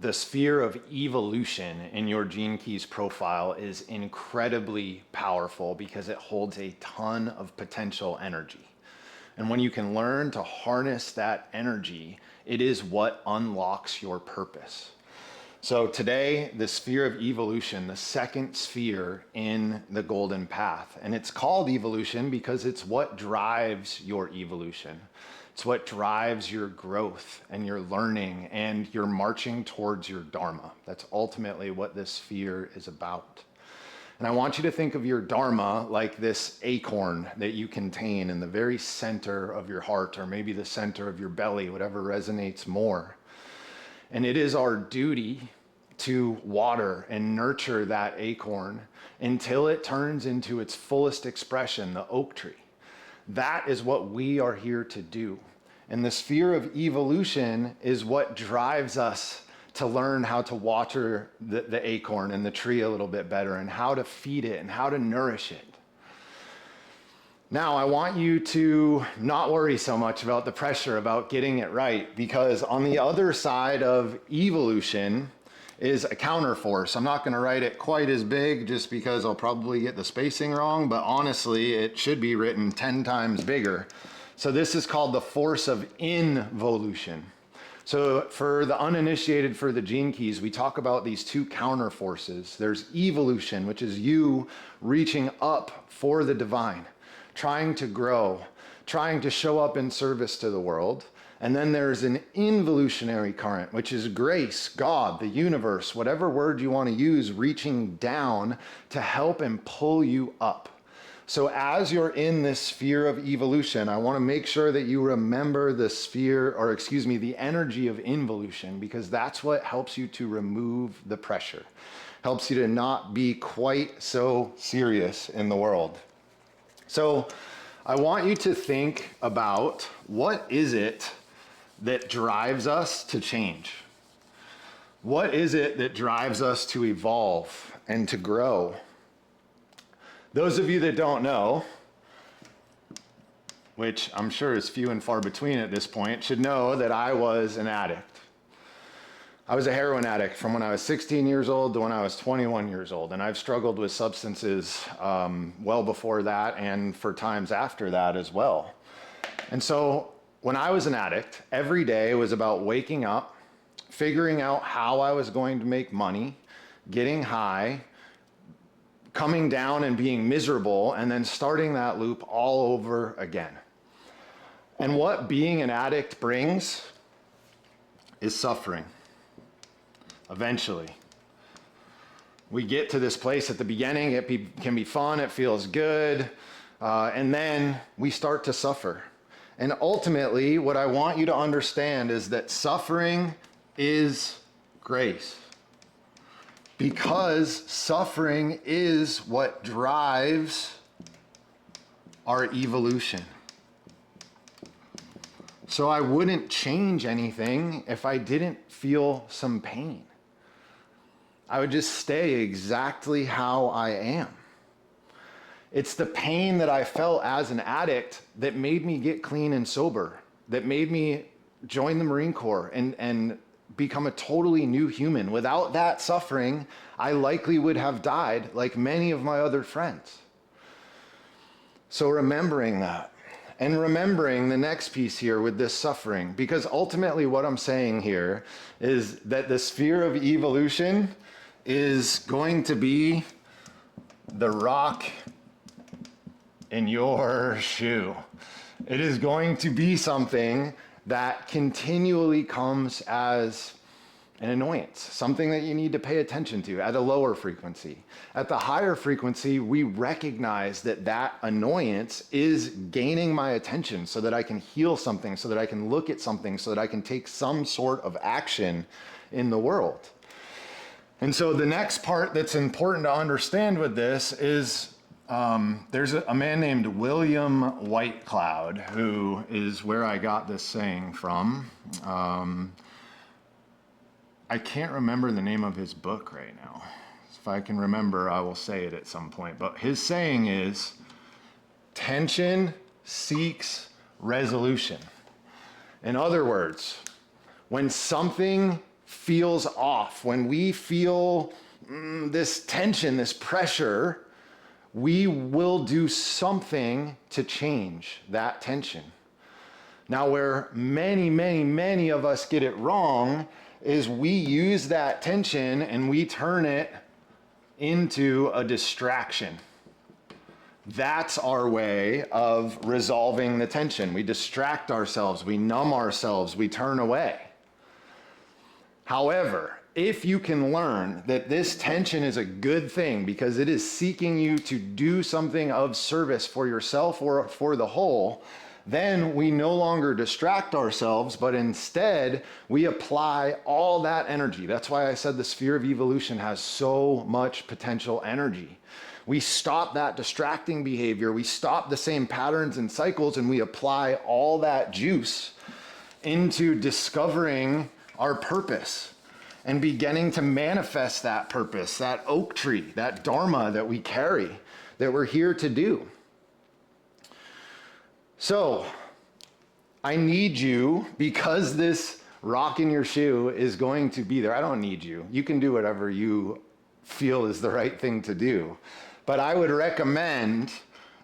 the sphere of evolution in your gene keys profile is incredibly powerful because it holds a ton of potential energy. And when you can learn to harness that energy, it is what unlocks your purpose. So today, the sphere of evolution, the second sphere in the golden path, and it's called evolution because it's what drives your evolution. It's what drives your growth and your learning and your marching towards your dharma. That's ultimately what this sphere is about. And I want you to think of your dharma like this acorn that you contain in the very center of your heart, or maybe the center of your belly, whatever resonates more. And it is our duty to water and nurture that acorn until it turns into its fullest expression, the oak tree. That is what we are here to do. And the sphere of evolution is what drives us to learn how to water the acorn and the tree a little bit better, and how to feed it and how to nourish it. Now, I want you to not worry so much about the pressure about getting it right, because on the other side of evolution is a counterforce. I'm not going to write it quite as big just because I'll probably get the spacing wrong, but honestly, it should be written 10 times bigger. So this is called the force of involution. So for the uninitiated, for the gene keys, we talk about these two counterforces. There's evolution, which is you reaching up for the divine, trying to grow, trying to show up in service to the world. And then there's an involutionary current, which is grace, God, the universe, whatever word you want to use, reaching down to help and pull you up. So as you're in this sphere of evolution, I want to make sure that you remember the the energy of involution, because that's what helps you to remove the pressure, helps you to not be quite so serious in the world. So I want you to think about, what is it that drives us to change? What is it that drives us to evolve and to grow? Those of you that don't know, which I'm sure is few and far between at this point, should know that I was an addict. I was a heroin addict from when I was 16 years old to when I was 21 years old, and I've struggled with substances well before that and for times after that as well. And so when I was an addict, every day was about waking up, figuring out how I was going to make money, getting high, coming down and being miserable, and then starting that loop all over again. And what being an addict brings is suffering. Eventually, we get to this place at the beginning, can be fun, it feels good, and then we start to suffer. And ultimately, what I want you to understand is that suffering is grace. Because suffering is what drives our evolution. So I wouldn't change anything if I didn't feel some pain. I would just stay exactly how I am. It's the pain that I felt as an addict that made me get clean and sober, that made me join the Marine Corps and become a totally new human. Without that suffering, I likely would have died like many of my other friends. So remembering that, and remembering the next piece here with this suffering, because ultimately what I'm saying here is that the sphere of evolution is going to be the rock in your shoe. It is going to be something that continually comes as an annoyance, something that you need to pay attention to at a lower frequency. At the higher frequency, we recognize that that annoyance is gaining my attention so that I can heal something, so that I can look at something, so that I can take some sort of action in the world. And so the next part that's important to understand with this is there's a man named William Whitecloud, who is where I got this saying from. I can't remember the name of his book right now. If I can remember, I will say it at some point. But his saying is, tension seeks resolution. In other words, when something feels off, when we feel this tension, this pressure, we will do something to change that tension. Now, where many of us get it wrong is we use that tension and we turn it into a distraction. That's our way of resolving the tension. We distract ourselves, we numb ourselves, we turn away. However, if you can learn that this tension is a good thing because it is seeking you to do something of service for yourself or for the whole, then we no longer distract ourselves, but instead we apply all that energy. That's why I said the sphere of evolution has so much potential energy. We stop that distracting behavior, we stop the same patterns and cycles, and we apply all that juice into discovering our purpose and beginning to manifest that purpose, that oak tree, that dharma that we carry, that we're here to do. So, I need you, because this rock in your shoe is going to be there. I don't need you. You can do whatever you feel is the right thing to do. But I would recommend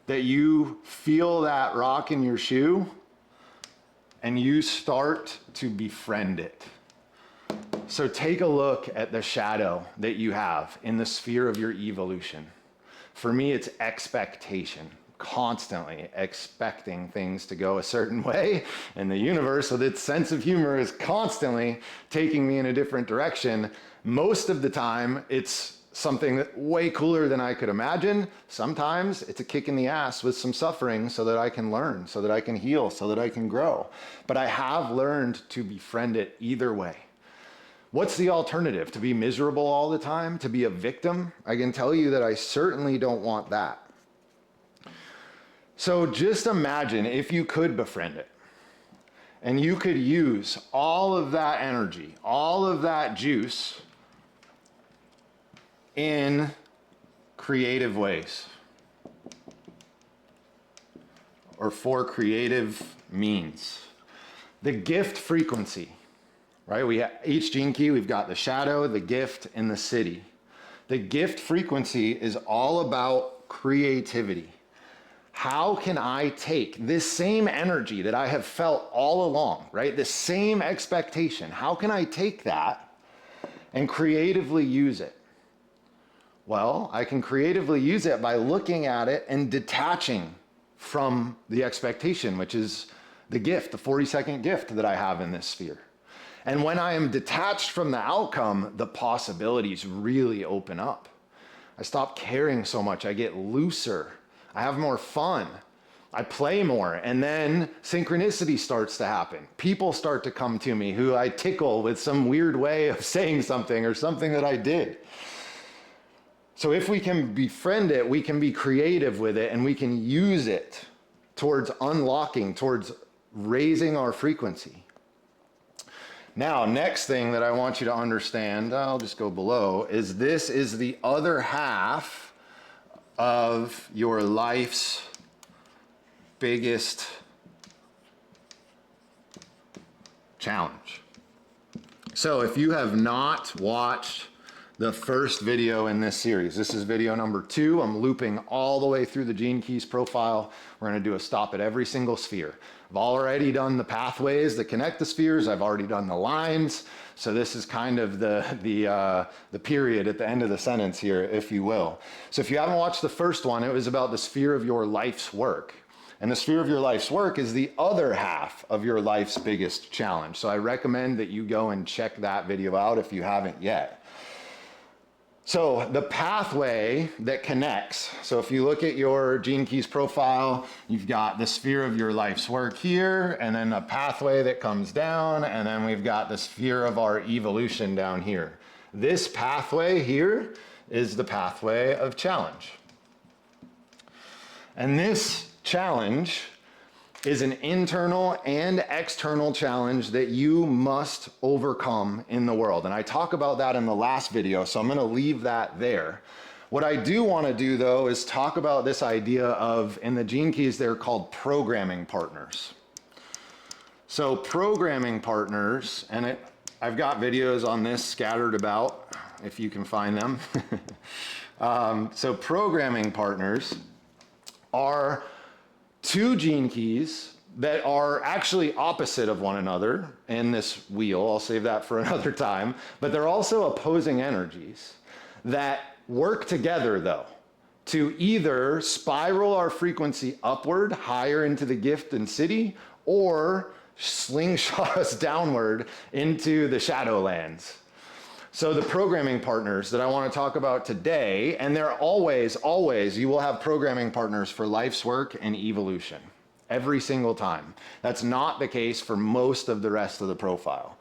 that you feel that rock in your shoe and you start to befriend it. So take a look at the shadow that you have in the sphere of your evolution. For me, it's expectation. Constantly expecting things to go a certain way, and the universe with its sense of humor is constantly taking me in a different direction. Most of the time, it's something that way cooler than I could imagine. Sometimes it's a kick in the ass with some suffering so that I can learn, so that I can heal, so that I can grow. But I have learned to befriend it either way. What's the alternative? To be miserable all the time? To be a victim? I can tell you that I certainly don't want that. So just imagine if you could befriend it and you could use all of that energy, all of that juice in creative ways or for creative means. The gift frequency, right? We have each gene key, we've got the shadow, the gift, and the city. The gift frequency is all about creativity. How can I take this same energy that I have felt all along, right? This same expectation, how can I take that and creatively use it? Well, I can creatively use it by looking at it and detaching from the expectation, which is the gift, the 40-second gift that I have in this sphere. And when I am detached from the outcome, the possibilities really open up. I stop caring so much. I get looser. I have more fun. I play more. And then synchronicity starts to happen. People start to come to me who I tickle with some weird way of saying something or something that I did. So if we can befriend it, we can be creative with it, and we can use it towards unlocking, towards raising our frequency. Now, next thing that I want you to understand, I'll just go below, is this is the other half of your life's biggest challenge. So if you have not watched the first video in this series, this is video number 2. I'm looping all the way through the Gene Keys profile. We're going to do a stop at every single sphere. I've already done the pathways that connect the spheres. I've already done the lines. So this is kind of the period at the end of the sentence here, if you will. So if you haven't watched the first one, it was about the sphere of your life's work. And the sphere of your life's work is the other half of your life's biggest challenge. So I recommend that you go and check that video out if you haven't yet. So the pathway that connects, so if you look at your Gene Keys profile, you've got the sphere of your life's work here, and then a pathway that comes down, and then we've got the sphere of our evolution down here. This pathway here is the pathway of challenge. And this challenge is an internal and external challenge that you must overcome in the world. And I talk about that in the last video, so I'm going to leave that there. What I do want to do, though, is talk about this idea of, in the Gene Keys, they're called programming partners. So programming partners, and I've got videos on this scattered about if you can find them. So programming partners are two gene keys that are actually opposite of one another in this wheel. I'll save that for another time. But they're also opposing energies that work together, though, to either spiral our frequency upward, higher into the gift and city, or slingshot us downward into the shadowlands. So the programming partners that I want to talk about today, and they're always, you will have programming partners for life's work and evolution. Every single time. That's not the case for most of the rest of the profile.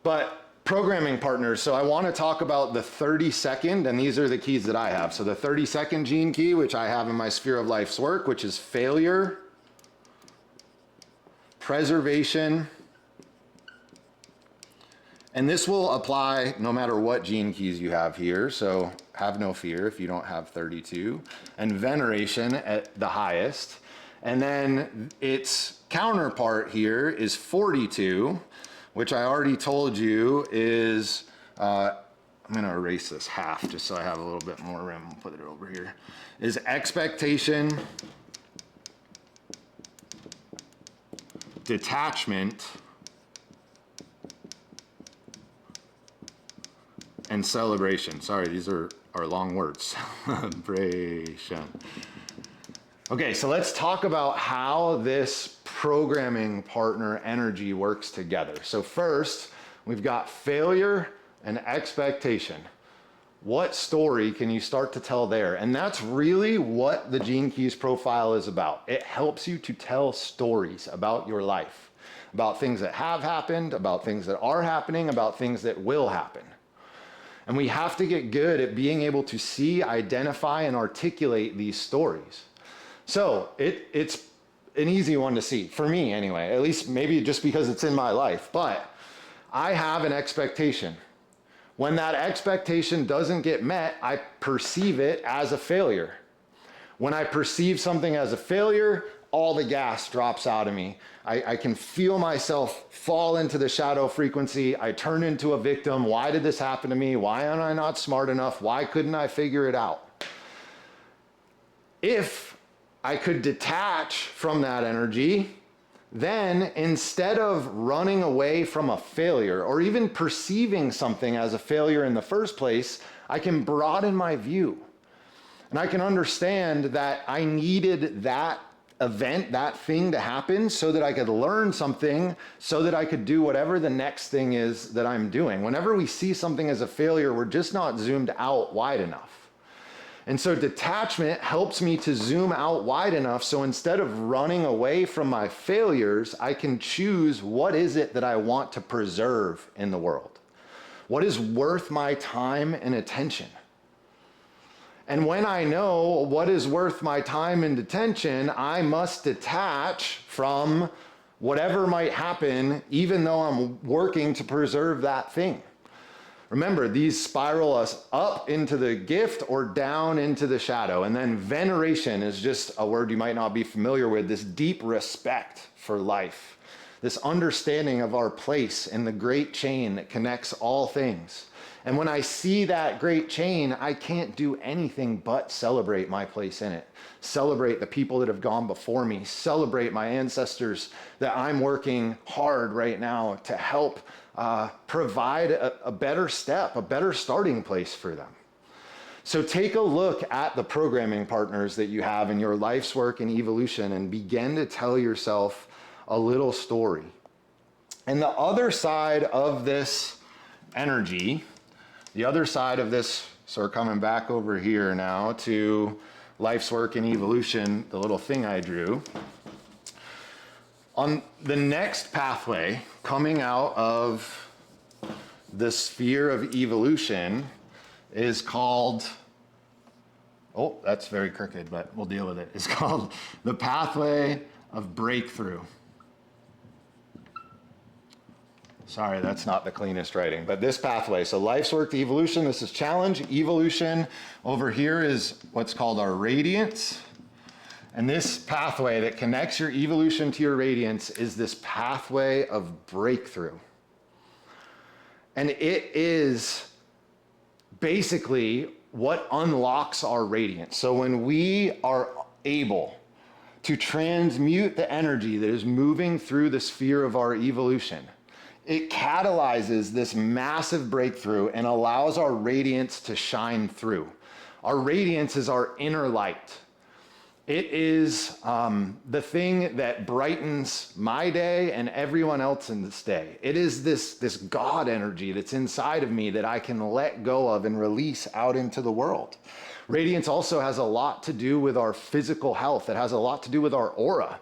But programming partners, so I want to talk about the 32nd, and these are the keys that I have. So the 32nd gene key, which I have in my sphere of life's work, which is failure, preservation, and this will apply no matter what gene keys you have here, so have no fear if you don't have 32, and veneration at the highest. And then its counterpart here is 42, which I already told you is, I'm gonna erase this half just so I have a little bit more room. I'll put it over here, is expectation, detachment, and celebration. Sorry, these are long words. Celebration. Okay, so let's talk about how this programming partner energy works together. So first, we've got failure and expectation. What story can you start to tell there? And that's really what the Gene Keys profile is about. It helps you to tell stories about your life, about things that have happened, about things that are happening, about things that will happen. And we have to get good at being able to see, identify, and articulate these stories. So it's an easy one to see, for me anyway, at least maybe just because it's in my life, but I have an expectation. When that expectation doesn't get met, I perceive it as a failure. When I perceive something as a failure, all the gas drops out of me. I can feel myself fall into the shadow frequency. I turn into a victim. Why did this happen to me? Why am I not smart enough? Why couldn't I figure it out? If I could detach from that energy, then instead of running away from a failure or even perceiving something as a failure in the first place, I can broaden my view. And I can understand that I needed that event, that thing to happen so that I could learn something, so that I could do whatever the next thing is that I'm doing. Whenever we see something as a failure, we're just not zoomed out wide enough. And so detachment helps me to zoom out wide enough so instead of running away from my failures, I can choose what is it that I want to preserve in the world. What is worth my time and attention? And when I know what is worth my time and attention, I must detach from whatever might happen, even though I'm working to preserve that thing. Remember, these spiral us up into the gift or down into the shadow. And then veneration is just a word you might not be familiar with, this deep respect for life, this understanding of our place in the great chain that connects all things. And when I see that great chain, I can't do anything but celebrate my place in it. Celebrate the people that have gone before me. Celebrate my ancestors that I'm working hard right now to help provide a better step, a better starting place for them. So take a look at the programming partners that you have in your life's work and evolution and begin to tell yourself a little story. And the other side of this energy, the other side of this, so we're coming back over here now to life's work and evolution, the little thing I drew. On the next pathway coming out of the sphere of evolution is called, oh, that's very crooked, but we'll deal with it. It's called the pathway of breakthrough. Sorry, that's not the cleanest writing, but this pathway. So life's work to evolution, this is challenge. Evolution over here is what's called our radiance. And this pathway that connects your evolution to your radiance is this pathway of breakthrough. And it is basically what unlocks our radiance. So when we are able to transmute the energy that is moving through the sphere of our evolution, it catalyzes this massive breakthrough and allows our radiance to shine through. Our radiance is our inner light. It is the thing that brightens my day and everyone else in this day. It is this God energy that's inside of me that I can let go of and release out into the world. Radiance also has a lot to do with our physical health. It has a lot to do with our aura.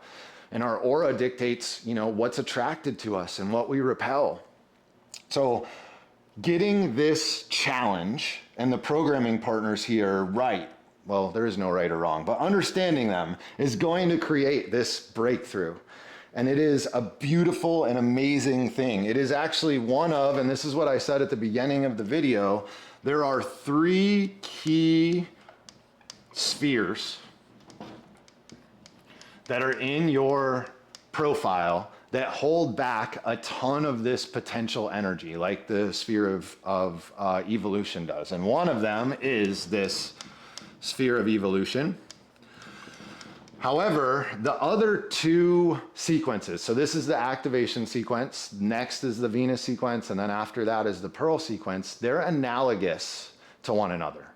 And our aura dictates, what's attracted to us and what we repel. So getting this challenge and the programming partners here right, well, there is no right or wrong, but understanding them is going to create this breakthrough. And it is a beautiful and amazing thing. It is actually one of, and this is what I said at the beginning of the video, there are 3 key spheres that are in your profile that hold back a ton of this potential energy, like the sphere of evolution does. And one of them is this sphere of evolution. However, the other 2 sequences, so this is the activation sequence, next is the Venus sequence, and then after that is the Pearl sequence, they're analogous to one another.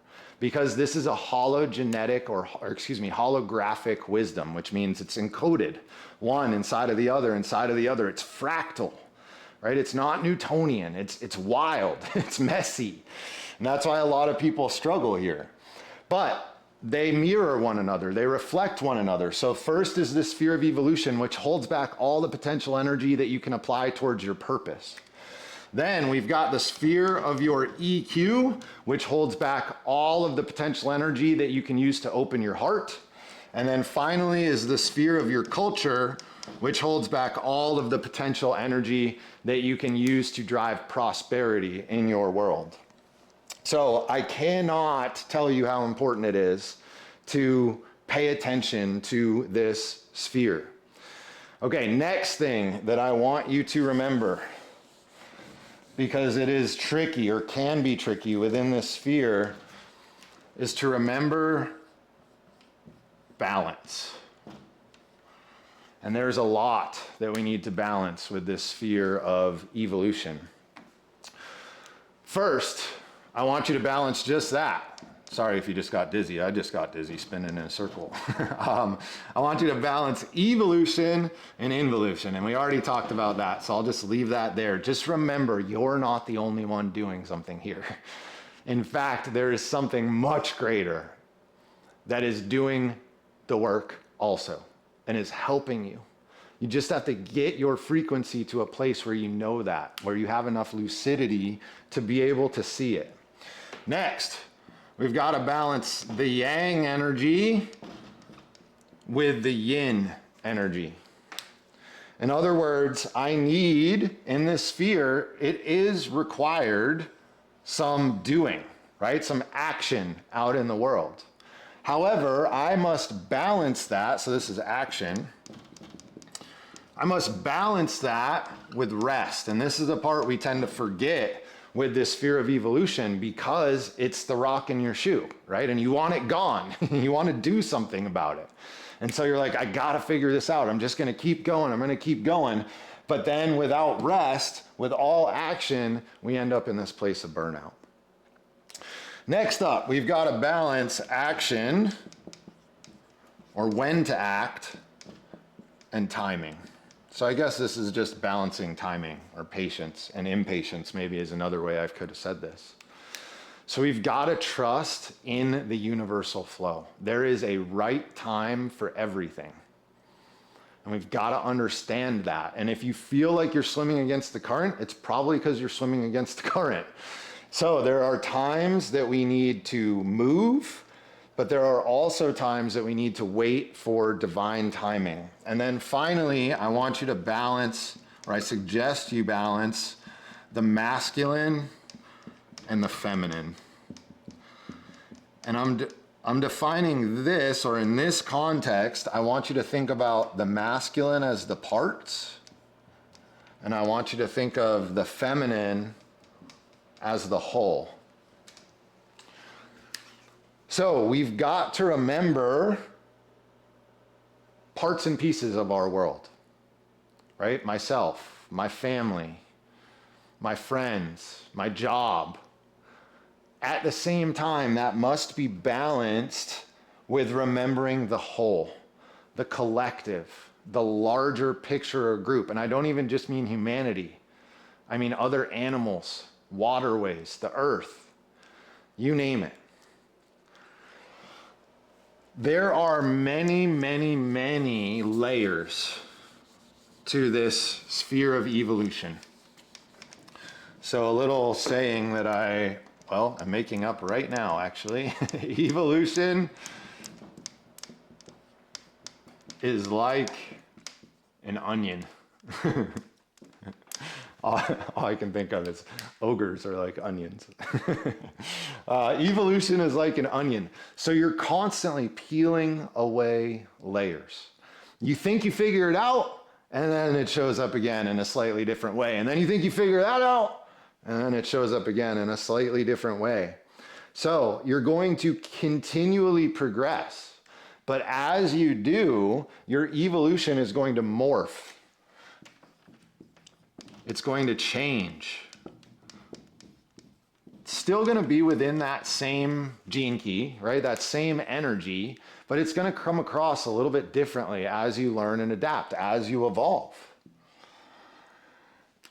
Because this is a hologenetic or holographic wisdom, which means it's encoded one inside of the other, inside of the other. It's fractal, right? It's not Newtonian. It's wild. It's messy. And that's why a lot of people struggle here. But they mirror one another. They reflect one another. So first is the sphere of evolution, which holds back all the potential energy that you can apply towards your purpose. Then we've got the sphere of your EQ, which holds back all of the potential energy that you can use to open your heart. And then finally is the sphere of your culture, which holds back all of the potential energy that you can use to drive prosperity in your world. So I cannot tell you how important it is to pay attention to this sphere. Okay, next thing that I want you to remember, because it is tricky or can be tricky within this sphere, is to remember balance. And there's a lot that we need to balance with this sphere of evolution. First, I want you to balance just that. Sorry if you just got dizzy. I just got dizzy spinning in a circle. I want you to balance evolution and involution. And we already talked about that, so I'll just leave that there. Just remember, you're not the only one doing something here. In fact, there is something much greater that is doing the work also and is helping you. You just have to get your frequency to a place where you know that, where you have enough lucidity to be able to see it. Next, we've got to balance the yang energy with the yin energy. In other words, I need, in this sphere, it is required some doing, right? Some action out in the world. However, I must balance that, so this is action. I must balance that with rest. And this is the part we tend to forget with this sphere of evolution, because it's the rock in your shoe, right? And you want it gone. You want to do something about it. And so you're like, I got to figure this out. I'm just going to keep going. I'm going to keep going. But then without rest, with all action, we end up in this place of burnout. Next up, we've got to balance action, or when to act, and timing. So I guess this is just balancing timing, or patience, and impatience maybe is another way I could have said this. So we've got to trust in the universal flow. There is a right time for everything. And we've got to understand that. And if you feel like you're swimming against the current, it's probably because you're swimming against the current. So there are times that we need to move, but there are also times that we need to wait for divine timing. And then finally, I want you to balance, or I suggest you balance, the masculine and the feminine. And I'm defining this, or in this context, I want you to think about the masculine as the parts, and I want you to think of the feminine as the whole. So we've got to remember parts and pieces of our world, right? Myself, my family, my friends, my job. At the same time, that must be balanced with remembering the whole, the collective, the larger picture or group. And I don't even just mean humanity. I mean other animals, waterways, the earth, you name it. There are many, many, many layers to this sphere of evolution. So a little saying that I'm making up right now, actually. Evolution is like an onion. All I can think of is ogres are like onions. Evolution is like an onion. So you're constantly peeling away layers. You think you figure it out, and then it shows up again in a slightly different way. And then you think you figure that out, and then it shows up again in a slightly different way. So you're going to continually progress. But as you do, your evolution is going to morph. It's going to change. It's still going to be within that same gene key, right? That same energy, but it's going to come across a little bit differently as you learn and adapt, as you evolve.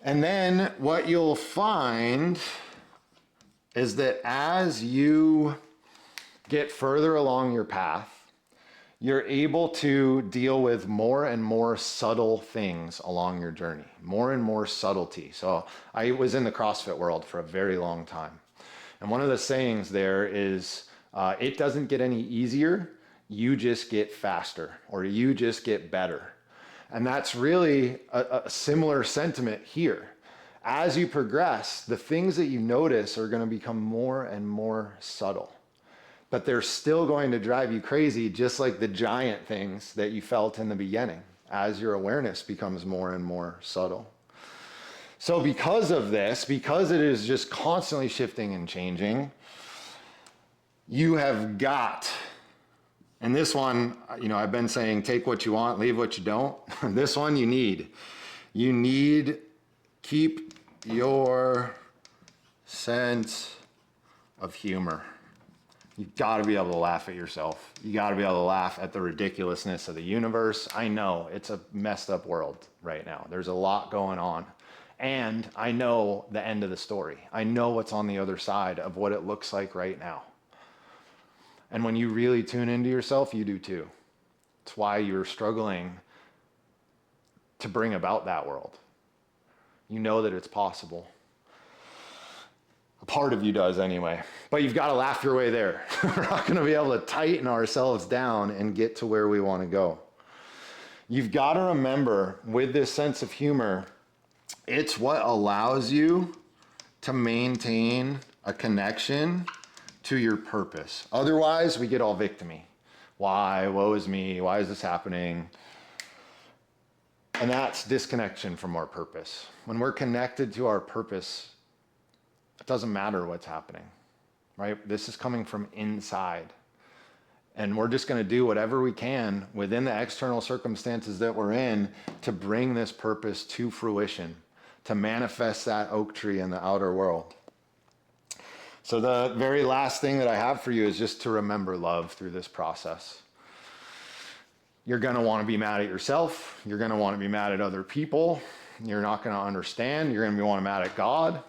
And then what you'll find is that as you get further along your path, you're able to deal with more and more subtle things along your journey, more and more subtlety. So I was in the CrossFit world for a very long time. And one of the sayings there is, it doesn't get any easier, you just get faster, or you just get better. And that's really a similar sentiment here. As you progress, the things that you notice are going to become more and more subtle. But they're still going to drive you crazy, just like the giant things that you felt in the beginning, as your awareness becomes more and more subtle. So because of this, because it is just constantly shifting and changing, you have got, and this one, I've been saying, take what you want, leave what you don't. This one you need. Keep your sense of humor. You've got to be able to laugh at yourself. You got to be able to laugh at the ridiculousness of the universe. I know it's a messed up world right now. There's a lot going on. And I know the end of the story. I know what's on the other side of what it looks like right now. And when you really tune into yourself, you do too. It's why you're struggling to bring about that world. You know that it's possible. A part of you does anyway. But you've got to laugh your way there. We're not going to be able to tighten ourselves down and get to where we want to go. You've got to remember, with this sense of humor, it's what allows you to maintain a connection to your purpose. Otherwise, we get all victim-y. Why? Woe is me. Why is this happening? And that's disconnection from our purpose. When we're connected to our purpose, it doesn't matter what's happening, right? This is coming from inside. And we're just going to do whatever we can within the external circumstances that we're in to bring this purpose to fruition, to manifest that oak tree in the outer world. So the very last thing that I have for you is just to remember love through this process. You're going to want to be mad at yourself. You're going to want to be mad at other people. You're not going to understand. You're going to want to be mad at God.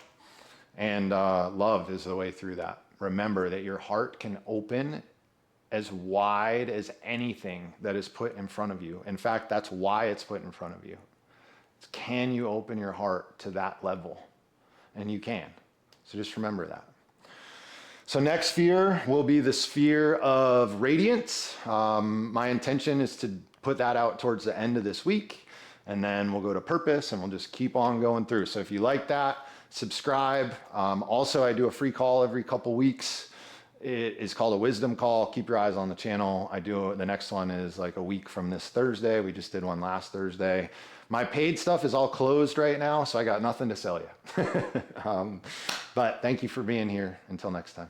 And love is the way through that. Remember that your heart can open as wide as anything that is put in front of you. In fact, that's why it's put in front of you. It's, can you open your heart to that level? And you can. So just remember that. So next sphere will be the sphere of radiance. My intention is to put that out towards the end of this week, and then we'll go to purpose, and we'll just keep on going through. So if you like that, subscribe. Also, I do a free call every couple weeks. It is called a wisdom call. Keep your eyes on the channel. The next one is like a week from this Thursday. We just did one last Thursday. My paid stuff is all closed right now, so I got nothing to sell you. But thank you for being here. Until next time.